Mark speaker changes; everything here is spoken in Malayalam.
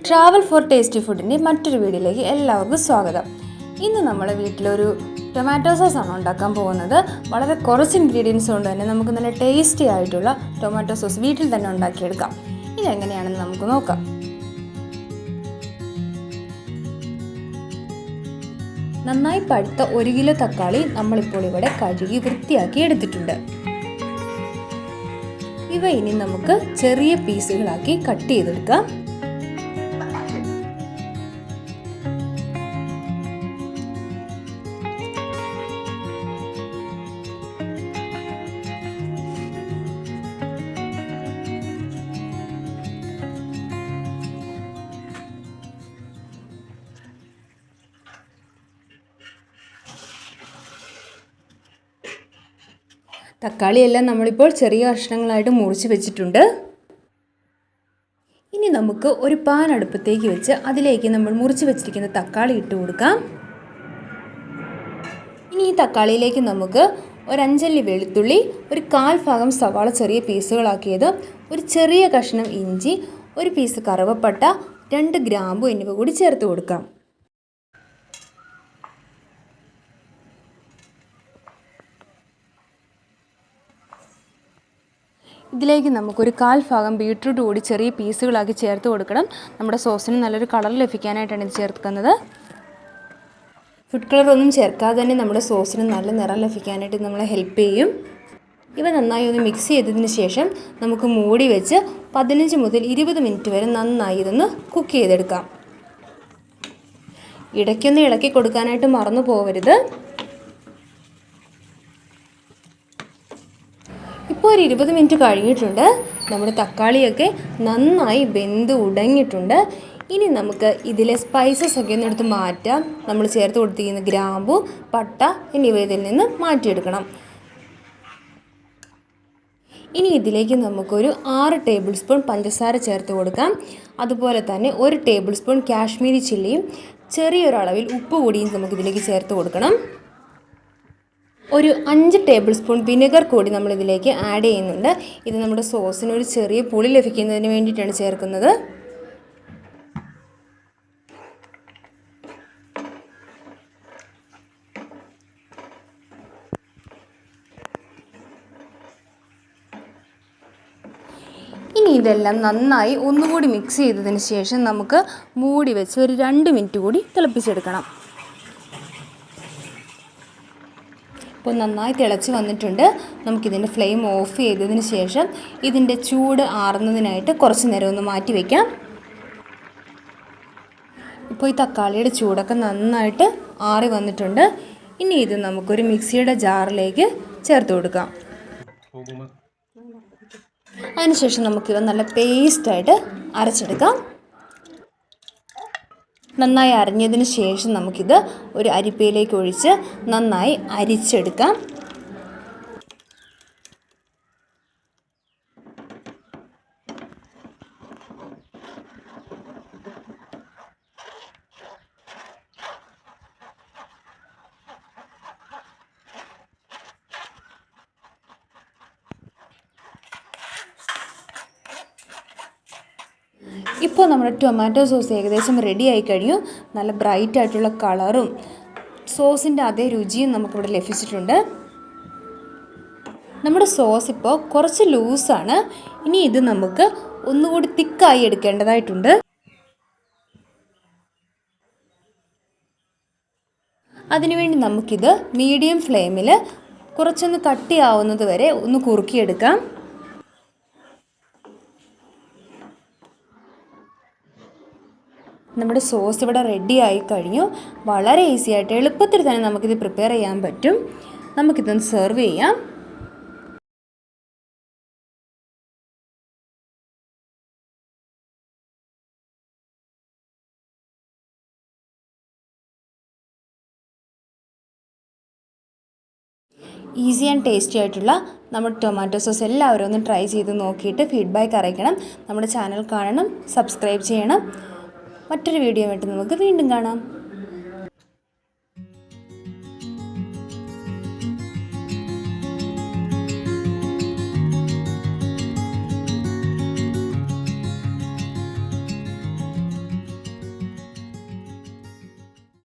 Speaker 1: ട്രാവൽ ഫോർ ടേസ്റ്റി ഫുഡിൻ്റെ മറ്റൊരു വീഡിയോയിലേക്ക് എല്ലാവർക്കും സ്വാഗതം. ഇന്ന് നമ്മുടെ വീട്ടിലൊരു ടൊമാറ്റോ സോസ് ആണ് ഉണ്ടാക്കാൻ പോകുന്നത്. വളരെ കുറച്ച് ഇൻഗ്രീഡിയൻസ് കൊണ്ട് തന്നെ നമുക്ക് നല്ല ടേസ്റ്റി ആയിട്ടുള്ള ടൊമാറ്റോ സോസ് വീട്ടിൽ തന്നെ ഉണ്ടാക്കിയെടുക്കാം. ഇതെങ്ങനെയാണെന്ന് നമുക്ക് നോക്കാം. നന്നായി പഴുത്ത 1 കിലോ തക്കാളി നമ്മളിപ്പോൾ ഇവിടെ കഴുകി വൃത്തിയാക്കി എടുത്തിട്ടുണ്ട്. ഇവ ഇനി നമുക്ക് ചെറിയ പീസുകളാക്കി കട്ട് ചെയ്തെടുക്കാം. തക്കാളിയെല്ലാം നമ്മളിപ്പോൾ ചെറിയ കഷ്ണങ്ങളായിട്ട് മുറിച്ച് വെച്ചിട്ടുണ്ട്. ഇനി നമുക്ക് ഒരു പാൻ അടുപ്പത്തേക്ക് വെച്ച് അതിലേക്ക് നമ്മൾ മുറിച്ച് വെച്ചിരിക്കുന്ന തക്കാളി ഇട്ട് കൊടുക്കാം. ഇനി ഈ തക്കാളിയിലേക്ക് നമുക്ക് ഒരു 5 അല്ലി വെളുത്തുള്ളി, ഒരു 1/4 ഭാഗം സവാള ചെറിയ പീസുകളാക്കിയത്, ഒരു ചെറിയ കഷ്ണം ഇഞ്ചി, ഒരു പീസ് കറുവപ്പട്ട, 2 ഗ്രാമ്പു എന്നിവ കൂടി ചേർത്ത് കൊടുക്കാം. ഇതിലേക്ക് നമുക്കൊരു 1/4 ഭാഗം ബീട്രൂട്ട് കൂടി ചെറിയ പീസുകളാക്കി ചേർത്ത് കൊടുക്കണം. നമ്മുടെ സോസിന് നല്ലൊരു കളർ ലഭിക്കാനായിട്ടാണ് ഇത് ചേർക്കുന്നത്. ഫുഡ് കളറൊന്നും ചേർക്കാതെ തന്നെ നമ്മുടെ സോസിന് നല്ല നിറം ലഭിക്കാനായിട്ട് നമ്മളെ ഹെൽപ്പ് ചെയ്യും. ഇവ നന്നായി ഒന്ന് മിക്സ് ചെയ്തതിന് ശേഷം നമുക്ക് മൂടി വെച്ച് 15 മുതൽ 20 മിനിറ്റ് വരെ നന്നായി ഇതൊന്ന് കുക്ക് ചെയ്തെടുക്കാം. ഇടയ്ക്കൊന്ന് ഇളക്കി കൊടുക്കാനായിട്ട് മറന്നു പോകരുത്. ഇപ്പോൾ ഒരു 20 മിനിറ്റ് കഴിഞ്ഞിട്ടുണ്ട്. നമ്മുടെ തക്കാളിയൊക്കെ നന്നായി വെന്ത് ഉടങ്ങിയിട്ടുണ്ട്. ഇനി നമുക്ക് ഇതിലെ സ്പൈസസ് ഒക്കെ ഒന്ന് എടുത്ത് മാറ്റാം. നമ്മൾ ചേർത്ത് കൊടുത്തിരിക്കുന്ന ഗ്രാമ്പു, പട്ട എന്നിവ ഇതിൽ നിന്ന് മാറ്റിയെടുക്കണം. ഇനി ഇതിലേക്ക് നമുക്കൊരു 6 ടേബിൾ സ്പൂൺ പഞ്ചസാര ചേർത്ത് കൊടുക്കാം. അതുപോലെ തന്നെ 1 ടേബിൾ സ്പൂൺ കാശ്മീരി ചില്ലിയും ചെറിയൊരളവിൽ ഉപ്പ് കൂടിയും നമുക്കിതിലേക്ക് ചേർത്ത് കൊടുക്കണം. ഒരു 5 ടേബിൾ സ്പൂൺ വിനെഗർ കൂടി നമ്മളിതിലേക്ക് ആഡ് ചെയ്യുന്നുണ്ട്. ഇത് നമ്മുടെ സോസിന് ഒരു ചെറിയ പുളി ലഭിക്കുന്നതിന് വേണ്ടിയിട്ടാണ് ചേർക്കുന്നത്. ഇനി ഇതെല്ലാം നന്നായി ഒന്നുകൂടി മിക്സ് ചെയ്തതിന് ശേഷം നമുക്ക് മൂടി വെച്ച് ഒരു 2 മിനിറ്റ് കൂടി തിളപ്പിച്ചെടുക്കണം. ഇപ്പോൾ നന്നായി തിളച്ച് വന്നിട്ടുണ്ട്. നമുക്കിതിൻ്റെ ഫ്ലെയിം ഓഫ് ചെയ്തതിന് ശേഷം ഇതിൻ്റെ ചൂട് ആറുന്നതിനായിട്ട് കുറച്ച് നേരം ഒന്ന് മാറ്റി വയ്ക്കാം. ഇപ്പോൾ ഈ തക്കാളിയുടെ ചൂടൊക്കെ നന്നായിട്ട് ആറി വന്നിട്ടുണ്ട്. ഇനി ഇത് നമുക്കൊരു മിക്സിയുടെ ജാറിലേക്ക് ചേർത്ത് കൊടുക്കാം. അതിനുശേഷം നമുക്കിത് നല്ല പേസ്റ്റായിട്ട് അരച്ചെടുക്കാം. നന്നായി അരിഞ്ഞതിന് ശേഷം നമുക്കിത് ഒരു അരിപ്പയിലേക്ക് ഒഴിച്ച് നന്നായി അരിച്ചെടുക്കാം. ഇപ്പോൾ നമ്മുടെ ടൊമാറ്റോ സോസ് ഏകദേശം റെഡി ആയി കഴിഞ്ഞു. നല്ല ബ്രൈറ്റ് ആയിട്ടുള്ള കളറും സോസിൻ്റെ അതേ രുചിയും നമുക്കിവിടെ ലഭിച്ചിട്ടുണ്ട്. നമ്മുടെ സോസ് ഇപ്പോൾ കുറച്ച് ലൂസാണ്. ഇനി ഇത് നമുക്ക് ഒന്നുകൂടി തിക്കായി എടുക്കേണ്ടതായിട്ടുണ്ട്. അതിനുവേണ്ടി നമുക്കിത് മീഡിയം ഫ്ലെയിമിൽ കുറച്ചൊന്ന് കട്ടിയാവുന്നത് വരെ ഒന്ന് കുറുക്കിയെടുക്കാം. നമ്മുടെ സോസ് ഇവിടെ റെഡി ആയി കഴിഞ്ഞു. വളരെ ഈസി ആയിട്ട് എളുപ്പത്തിൽ തന്നെ നമുക്കിത് പ്രിപ്പയർ ചെയ്യാൻ പറ്റും. നമുക്കിതൊന്ന് സെർവ് ചെയ്യാം. ഈസി ആൻഡ് ടേസ്റ്റി ആയിട്ടുള്ള നമ്മുടെ ടൊമാറ്റോ സോസ് എല്ലാവരും ഒന്ന് ട്രൈ ചെയ്ത് നോക്കിയിട്ട് ഫീഡ്ബാക്ക് അറിയിക്കണം. നമ്മുടെ ചാനൽ കാണണം, സബ്സ്ക്രൈബ് ചെയ്യണം. മറ്റൊരു വീഡിയോ ആയിട്ട് നമുക്ക് വീണ്ടും കാണാം.